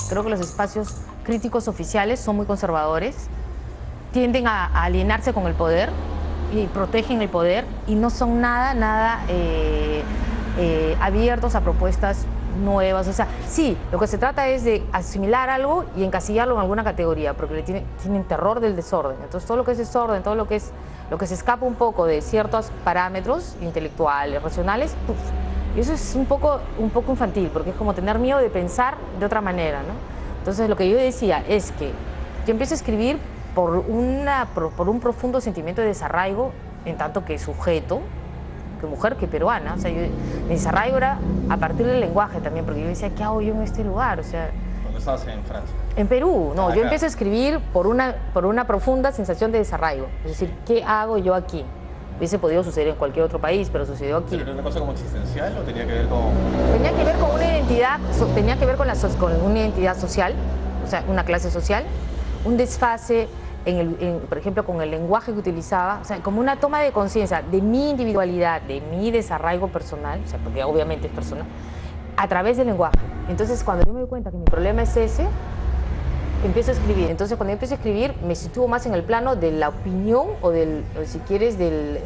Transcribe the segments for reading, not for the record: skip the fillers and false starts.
Creo que los espacios críticos oficiales son muy conservadores, tienden a alienarse con el poder y protegen el poder y no son nada abiertos a propuestas nuevas. O sea, sí, lo que se trata es de asimilar algo y encasillarlo en alguna categoría, porque tienen terror del desorden. Entonces, todo lo que es desorden, todo lo que se escapa un poco de ciertos parámetros intelectuales, racionales, ¡puf! Y eso es un poco infantil, porque es como tener miedo de pensar de otra manera, ¿no? Entonces, lo que yo decía es que yo empiezo a escribir por un profundo sentimiento de desarraigo, en tanto que sujeto, que mujer, que peruana. O sea, mi desarraigo era a partir del lenguaje también, porque yo decía, ¿qué hago yo en este lugar? O sea, ¿Cuándo estabas en Francia? En Perú, no, yo Acá. empiezo a escribir por una profunda sensación de desarraigo. Es decir, ¿qué hago yo aquí? Hubiese podido suceder en cualquier otro país, pero sucedió aquí. ¿Era una cosa como existencial o tenía que ver con...? Tenía que ver con una identidad, tenía que ver con una identidad social, o sea, una clase social, un desfase, por ejemplo, con el lenguaje que utilizaba, o sea, como una toma de conciencia de mi individualidad, de mi desarraigo personal, o sea, porque obviamente es personal, a través del lenguaje. Entonces, cuando yo me doy cuenta que mi problema es ese, empiezo a escribir. Entonces, cuando yo empiezo a escribir, me sitúo más en el plano de la opinión o si quieres, del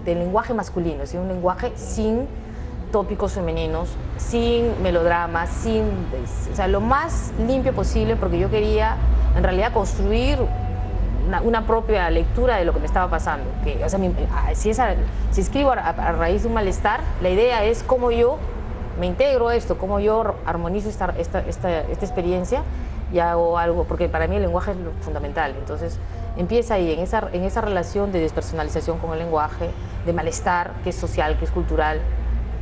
lenguaje masculino, es decir, un lenguaje sin tópicos femeninos, sin melodramas, o sea, lo más limpio posible, porque yo quería, en realidad, construir una propia lectura de lo que me estaba pasando. Que, o sea, si escribo a raíz de un malestar, la idea es cómo yo me integro a esto, cómo yo armonizo esta experiencia y hago algo, porque para mí el lenguaje es lo fundamental. Entonces empieza ahí, en esa relación de despersonalización con el lenguaje, de malestar, que es social, que es cultural,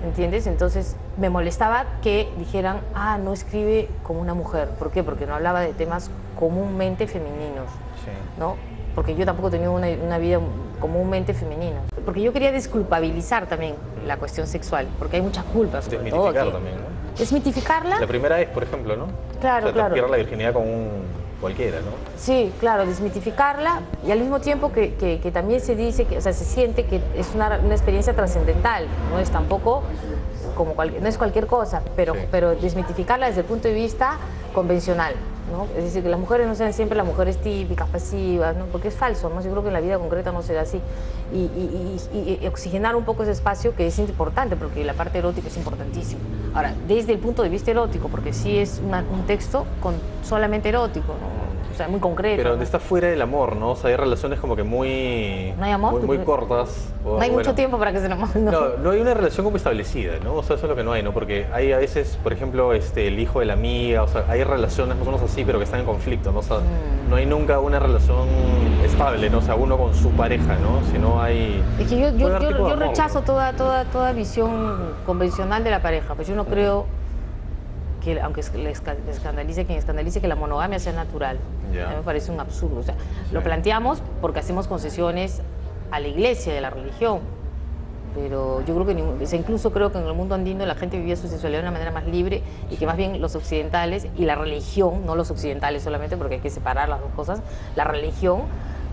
¿entiendes? Entonces me molestaba que dijeran, no escribe como una mujer. ¿Por qué? Porque no hablaba de temas comúnmente femeninos, Sí. ¿no? Porque yo tampoco tenía una vida comúnmente femenina. Porque yo quería desculpabilizar también la cuestión sexual, porque hay muchas culpas, sobre todo. Desmitificar también, ¿no? Desmitificarla. La primera vez, por ejemplo, ¿no? Claro, o sea, claro. te pierde la virginidad con un cualquiera, ¿no? Sí, claro, desmitificarla y al mismo tiempo que también se dice, o sea, se siente que es una experiencia trascendental, no es tampoco no es cualquier cosa, pero, Sí. pero desmitificarla desde el punto de vista convencional, ¿no? Es decir, que las mujeres no sean siempre las mujeres típicas, pasivas, ¿no? Porque es falso, ¿no? Yo creo que en la vida concreta no será así. Y oxigenar un poco ese espacio, que es importante, porque la parte erótica es importantísima. Ahora, desde el punto de vista erótico, porque sí es un texto solamente erótico, ¿no? O sea, muy concreto. Pero ¿no? está fuera del amor, ¿no? O sea, hay relaciones como que muy... ¿No hay amor? Muy cortas. No hay mucho tiempo para que se enamoren. No hay una relación como establecida, ¿no? O sea, eso es lo que no hay, ¿no? Porque hay a veces, por ejemplo, el hijo de la amiga, o sea, hay relaciones más o menos así, pero que están en conflicto, ¿no? O sea, no hay nunca una relación estable, ¿no? O sea, uno con su pareja, ¿no? Si no hay... Es que yo puede haber tipo de amor, rechazo ¿no? toda visión convencional de la pareja, pues yo no creo que, aunque le escandalice quien escandalice, que la monogamia sea natural. Ya. A mí me parece un absurdo. O sea, Sí. lo planteamos porque hacemos concesiones a la iglesia, de la religión, pero yo creo que incluso creo que en el mundo andino la gente vivía su sexualidad de una manera más libre y que más bien los occidentales y la religión, no los occidentales solamente, porque hay que separar las dos cosas, la religión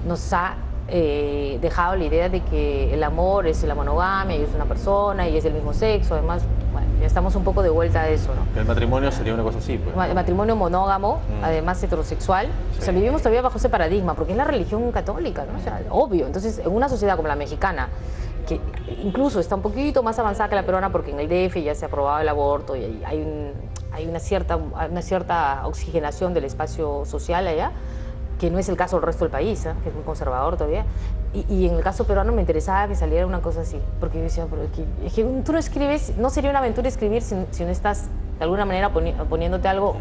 nos ha dejado la idea de que el amor es la monogamia y es una persona y es del mismo sexo. Además, bueno, ya estamos un poco de vuelta a eso, ¿no? Que el matrimonio sería una cosa así, pues. El matrimonio monógamo, además heterosexual. O sea, Sí. vivimos todavía bajo ese paradigma, porque es la religión católica, ¿no? O sea, obvio. Entonces, en una sociedad como la mexicana, que incluso está un poquito más avanzada que la peruana, porque en el DF ya se ha aprobado el aborto y hay una cierta oxigenación del espacio social allá, que no es el caso del resto del país, ¿eh? Que es muy conservador todavía. Y en el caso peruano me interesaba que saliera una cosa así, porque yo decía, pero es que tú no escribes, no sería una aventura escribir si no estás de alguna manera poniéndote algo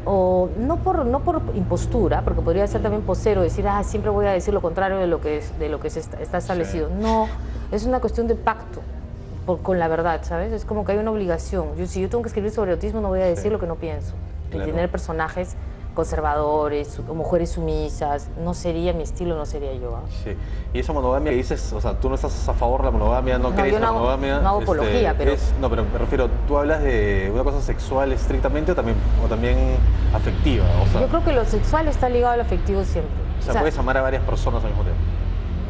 o no por impostura, porque podría ser también posero, decir, siempre voy a decir lo contrario de lo que está establecido. Sí. No, es una cuestión de pacto con la verdad, ¿sabes? Es como que hay una obligación. Si yo tengo que escribir sobre autismo, no voy a decir Sí. lo que no pienso. Claro. Y tener personajes conservadores, o mujeres sumisas, no sería mi estilo, no sería yo. Sí. Y esa monogamia que dices, o sea, tú no estás a favor de la monogamia, no crees yo en no la hago- monogamia. no hago apología, pero... No, pero me refiero, ¿tú hablas de una cosa sexual estrictamente o también afectiva? O sea, Yo creo que lo sexual está ligado al afectivo siempre. o sea, puedes amar a varias personas al mismo tiempo.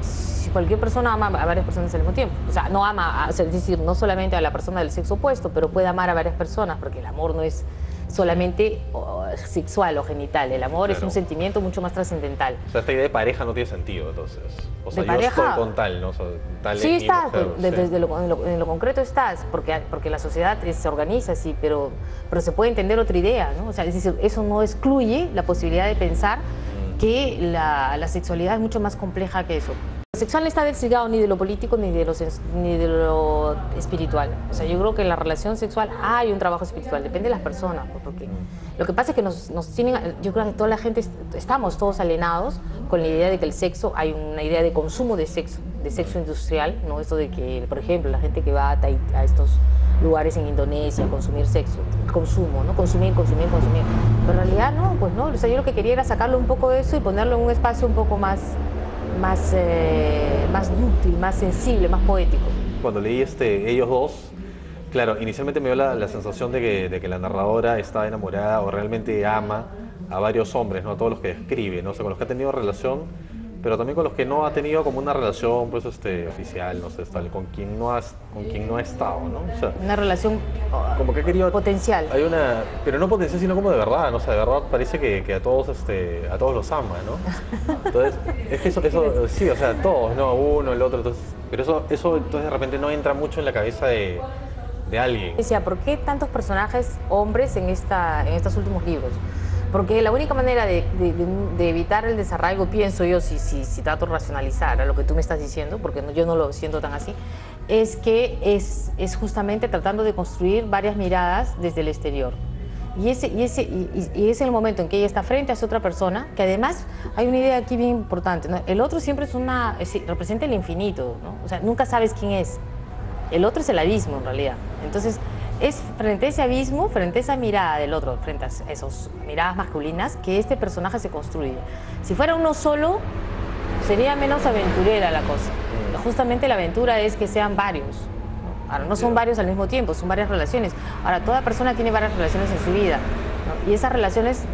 Si cualquier persona ama a varias personas al mismo tiempo. O sea, o sea, es decir, no solamente a la persona del sexo opuesto, pero puede amar a varias personas, porque el amor no es solamente sexual o genital. El amor es Claro. un sentimiento mucho más trascendental. O sea, esta idea de pareja no tiene sentido, entonces. O sea, ¿De yo pareja? estoy con tal, ¿no? O sea, tal es Sí mi estás, mujer, desde en lo concreto estás, porque la sociedad se organiza así, pero se puede entender otra idea, ¿no? O sea, es decir, eso no excluye la posibilidad de pensar que la sexualidad es mucho más compleja que eso. Lo sexual no está desligado ni de lo político ni de lo espiritual. O sea, yo creo que en la relación sexual hay un trabajo espiritual, depende de las personas, pues, porque lo que pasa es que nos tienen, yo creo que toda la gente estamos todos alienados con la idea de que el sexo, hay una idea de consumo de sexo industrial, ¿no? Esto de que, por ejemplo, la gente que va a estos lugares en Indonesia a consumir sexo, consumo, ¿no? Consumir. Pero en realidad no, pues no. O sea, yo lo que quería era sacarlo un poco de eso y ponerlo en un espacio un poco más dúctil, más sensible, más poético. Cuando leí ellos dos, claro, inicialmente me dio la sensación de que la narradora está enamorada o realmente ama a varios hombres, ¿no? A todos los que describe, ¿no? O sea, con los que ha tenido relación, pero también con los que no ha tenido como una relación, pues, oficial, no sé, tal, con quien no ha estado, ¿no? O sea, Una relación como que ha querido... potencial. Hay una... Pero no potencial, sino como de verdad, ¿no? O sea, de verdad parece que a todos los ama, ¿no? Entonces, es que eso sí, o sea, todos, ¿no? Uno, el otro, entonces... Pero eso entonces de repente no entra mucho en la cabeza de alguien. Decía, ¿por qué tantos personajes hombres en estos últimos libros? Porque la única manera de evitar el desarraigo, pienso yo, si trato de racionalizar a lo que tú me estás diciendo, porque yo no lo siento tan así, es que es justamente tratando de construir varias miradas desde el exterior. Y es el momento en que ella está frente a esa otra persona, que además hay una idea aquí bien importante, ¿no? El otro siempre representa el infinito, ¿no? O sea, nunca sabes quién es. El otro es el abismo, en realidad. Entonces, es frente a ese abismo, frente a esa mirada del otro, frente a esas miradas masculinas, que este personaje se construye. Si fuera uno solo, sería menos aventurera la cosa. Justamente la aventura es que sean varios, ¿no? Ahora, no son varios al mismo tiempo, son varias relaciones. Ahora, toda persona tiene varias relaciones en su vida, ¿no? Y esas relaciones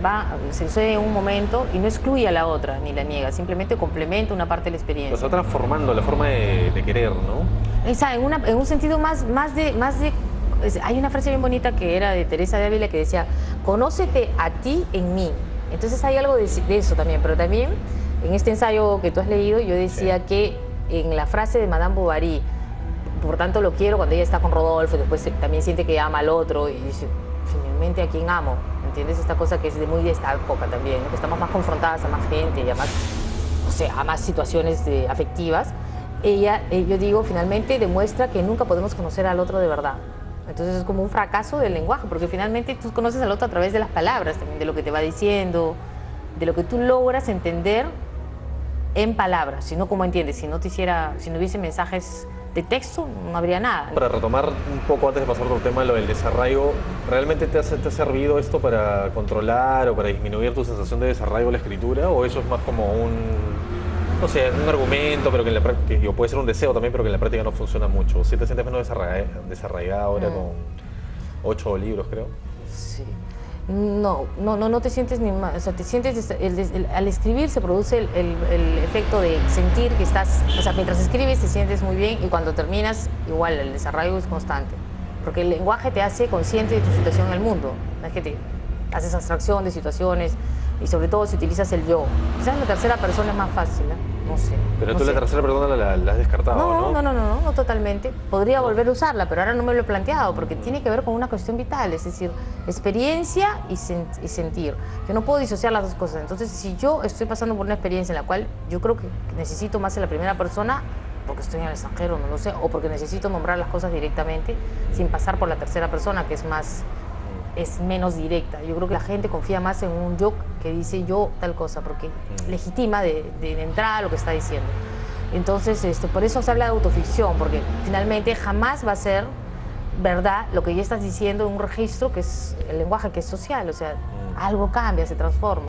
se suceden en un momento y no excluye a la otra, ni la niega, simplemente complementa una parte de la experiencia. Lo está transformando la forma de querer, ¿no? En un sentido más de... Hay una frase bien bonita que era de Teresa de Ávila que decía, conócete a ti en mí. Entonces hay algo de eso también, pero también en este ensayo que tú has leído yo decía que en la frase de Madame Bovary, por tanto lo quiero, cuando ella está con Rodolfo, después también siente que ama al otro y dice, finalmente a quién amo, ¿entiendes? Esta cosa que es muy de esta época también, ¿no? Que estamos más confrontadas a más gente y a más, o sea, a más situaciones afectivas. Yo digo, finalmente demuestra que nunca podemos conocer al otro de verdad. Entonces es como un fracaso del lenguaje, porque finalmente tú conoces al otro a través de las palabras, también de lo que te va diciendo, de lo que tú logras entender en palabras, si no, ¿cómo entiendes? Si no hubiese mensajes de texto, no habría nada. Para retomar un poco antes de pasar a otro tema, lo del desarraigo, ¿realmente te ha servido esto para controlar o para disminuir tu sensación de desarraigo en la escritura? ¿O eso es más como no sé, un argumento, pero que en la práctica, puede ser un deseo también, pero que en la práctica no funciona mucho? ¿Sí te sientes menos desarraigada ahora con 8 libros, creo? Sí. No te sientes ni más, o sea, te sientes, al escribir se produce el efecto de sentir que estás, o sea, mientras escribes te sientes muy bien y cuando terminas, igual, el desarraigo es constante, porque el lenguaje te hace consciente de tu situación en el mundo, no es que te haces abstracción de situaciones y sobre todo si utilizas el yo. Quizás la tercera persona es más fácil, ¿eh? No sé. Pero no tú sé. la tercera persona la has descartado, ¿no? No totalmente. Podría volver a usarla, pero ahora no me lo he planteado porque tiene que ver con una cuestión vital, es decir, experiencia y sentir. Yo no puedo disociar las dos cosas. Entonces, si yo estoy pasando por una experiencia en la cual yo creo que necesito más en la primera persona, porque estoy en el extranjero, no lo sé, o porque necesito nombrar las cosas directamente sin pasar por la tercera persona, que es menos directa. Yo creo que la gente confía más en un yo que dice yo tal cosa, porque legitima de entrada lo que está diciendo. Entonces, por eso se habla de autoficción, porque finalmente jamás va a ser verdad lo que ya estás diciendo en un registro que es el lenguaje, que es social, o sea, algo cambia, se transforma.